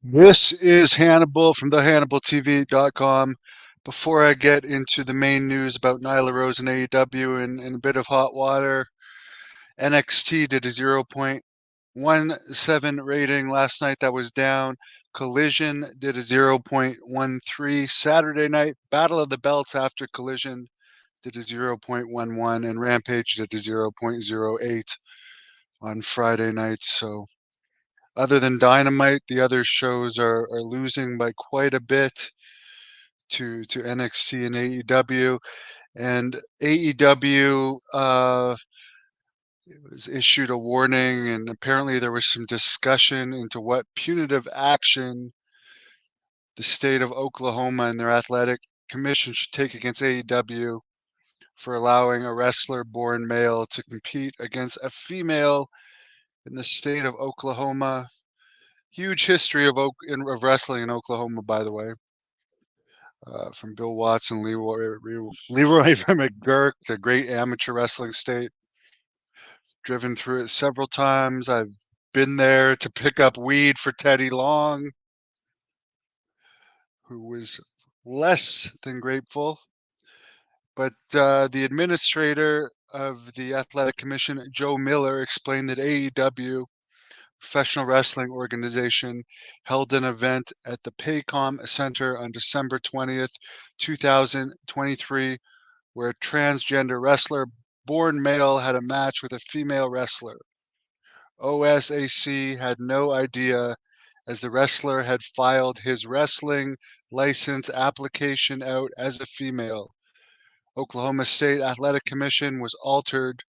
This is Hannibal from thehannibaltv.com. Before I get into the main news about Nyla Rose and AEW and a bit of hot water, NXT did a 0.17 rating last night. That was down. Collision did a 0.13 Saturday night. Battle of the Belts after Collision did a 0.11, and Rampage did a 0.08 on Friday night. So other than Dynamite, the other shows are losing by quite a bit to NXT and AEW. And AEW was issued a warning, and apparently there was some discussion into what punitive action the state of Oklahoma and their athletic commission should take against AEW for allowing a wrestler born male to compete against a female in the state of Oklahoma. Huge history of wrestling in Oklahoma, by the way, from Bill Watson, Leroy McGurk, the great amateur wrestling state. Driven through it several times. I've been there to pick up weed for Teddy Long, who was less than grateful. But the administrator of the Athletic Commission, Joe Miller, explained that AEW, professional wrestling organization, held an event at the Paycom Center on December 20th, 2023, where a transgender wrestler born male had a match with a female wrestler. OSAC had no idea, as the wrestler had filed his wrestling license application out as a female. Oklahoma State Athletic Commission was alerted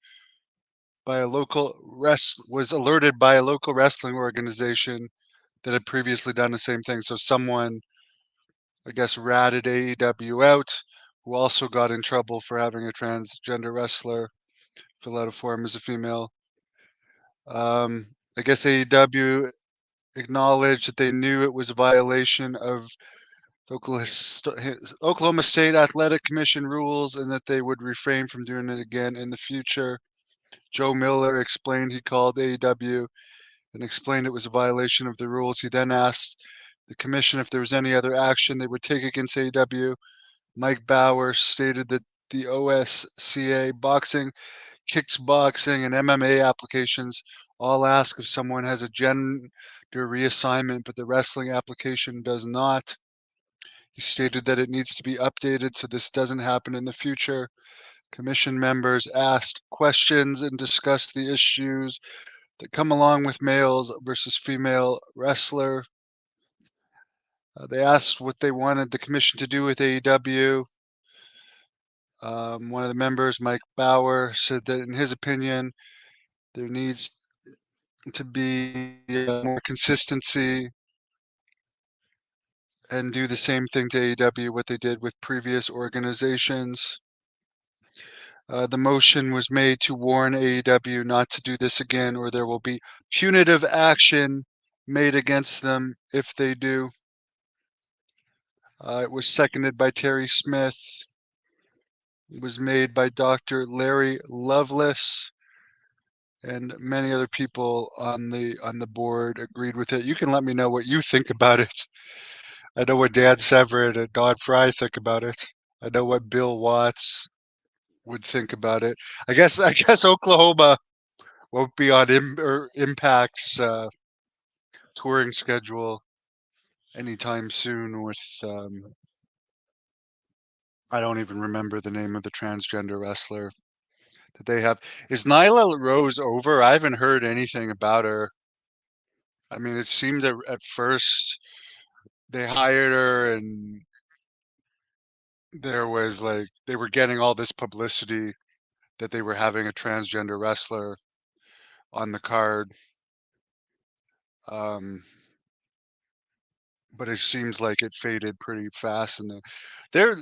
by a local wrestling organization that had previously done the same thing. So someone, I guess, ratted AEW out, who also got in trouble for having a transgender wrestler fill out a form as a female. I guess AEW acknowledged that they knew it was a violation of Oklahoma State Athletic Commission rules and that they would refrain from doing it again in the future. Joe Miller explained he called AEW and explained it was a violation of the rules. He then asked the commission if there was any other action they would take against AEW. Mike Bauer stated that the OSCA boxing, kickboxing, and MMA applications all ask if someone has a gender reassignment, but the wrestling application does not. He stated that it needs to be updated so this doesn't happen in the future. Commission members asked questions and discussed the issues that come along with males versus female wrestler. They asked what they wanted the commission to do with AEW. One of the members, Mike Bauer, said that in his opinion, there needs to be more consistency and do the same thing to AEW what they did with previous organizations. The motion was made to warn AEW not to do this again, or there will be punitive action made against them if they do. It was seconded by Terry Smith. It was made by Dr. Larry Lovelace, and many other people on the board agreed with it. You can let me know what you think about it. I know what Dan Severn and Don Fry think about it. I know what Bill Watts would think about it. I guess Oklahoma won't be on Impact's touring schedule anytime soon. With I don't even remember the name of the transgender wrestler that they have. Is Nyla Rose over? I haven't heard anything about her. I mean, it seemed that at first they hired her and there was like they were getting all this publicity that they were having a transgender wrestler on the card. Um, but it seems like it faded pretty fast. And there,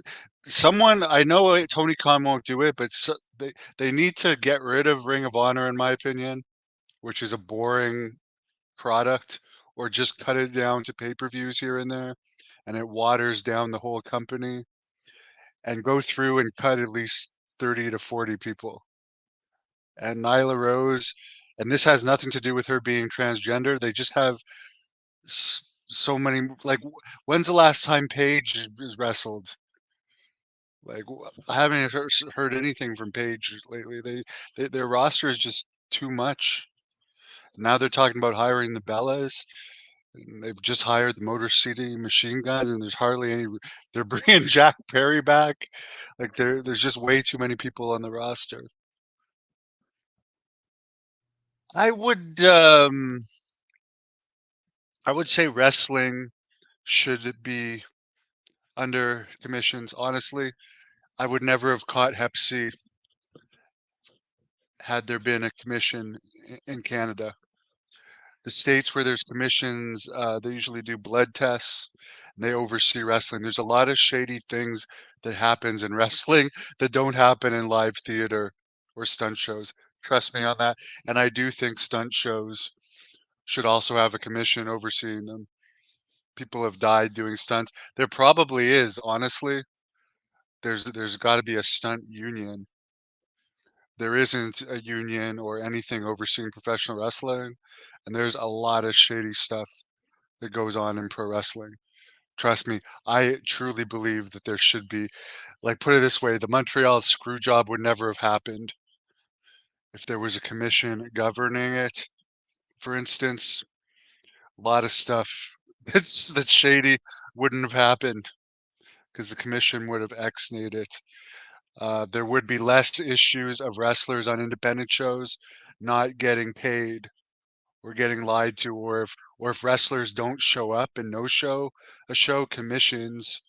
someone I know Tony Khan won't do it, but they need to get rid of Ring of Honor, in my opinion, which is a boring product, or just cut it down to pay-per-views here and there, and it waters down the whole company. And go through and cut at least 30 to 40 people. And Nyla Rose, and this has nothing to do with her being transgender. They just have so many like, when's the last time Paige has wrestled? Like, I haven't heard anything from Paige lately. Their roster is just too much. Now they're talking about hiring the Bellas. And they've just hired the Motor City Machine Guns, and there's hardly any. They're bringing Jack Perry back. Like there's just way too many people on the roster. I would um I would say wrestling should be under commissions. Honestly, I would never have caught Hep C had there been a commission in Canada. The states where there's commissions, they usually do blood tests and they oversee wrestling. There's a lot of shady things that happens in wrestling that don't happen in live theater or stunt shows. Trust me on that. And I do think stunt shows should also have a commission overseeing them. People have died doing stunts. There probably is, honestly. There's got to be a stunt union. There isn't a union or anything overseeing professional wrestling, and there's a lot of shady stuff that goes on in pro wrestling. Trust me, I truly believe that there should be, like, put it this way, the Montreal screw job would never have happened if there was a commission governing it. For instance, a lot of stuff that's shady wouldn't have happened because the commission would have ex-nayed it. There would be less issues of wrestlers on independent shows not getting paid or getting lied to, or if wrestlers don't show up and no show a show, commissions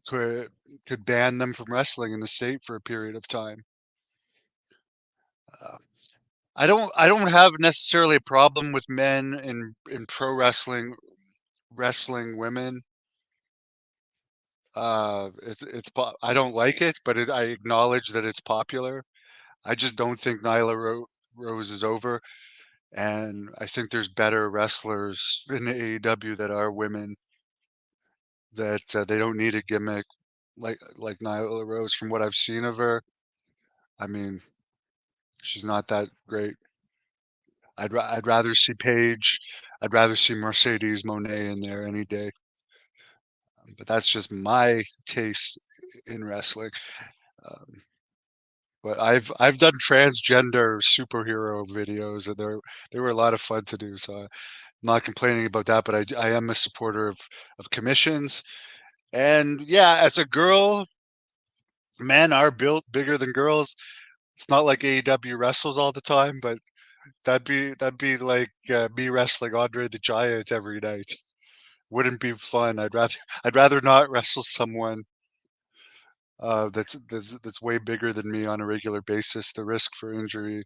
could could ban them from wrestling in the state for a period of time. Uh, I don't have necessarily a problem with men in pro wrestling wrestling women. I don't like it, but I acknowledge that it's popular. I just don't think Rose is over, and I think there's better wrestlers in the AEW that are women that they don't need a gimmick like Nyla Rose. From what I've seen of her, I mean, she's not that great. I'd rather see Paige. I'd rather see Mercedes Monet in there any day. But that's just my taste in wrestling. Um, but I've done transgender superhero videos, and they were a lot of fun to do. So I'm not complaining about that. But I am a supporter of commissions. And yeah, as a girl, men are built bigger than girls. It's not like AEW wrestles all the time, but that'd be like me wrestling Andre the Giant every night. Wouldn't be fun. I'd rather not wrestle someone that's way bigger than me on a regular basis. The risk for injury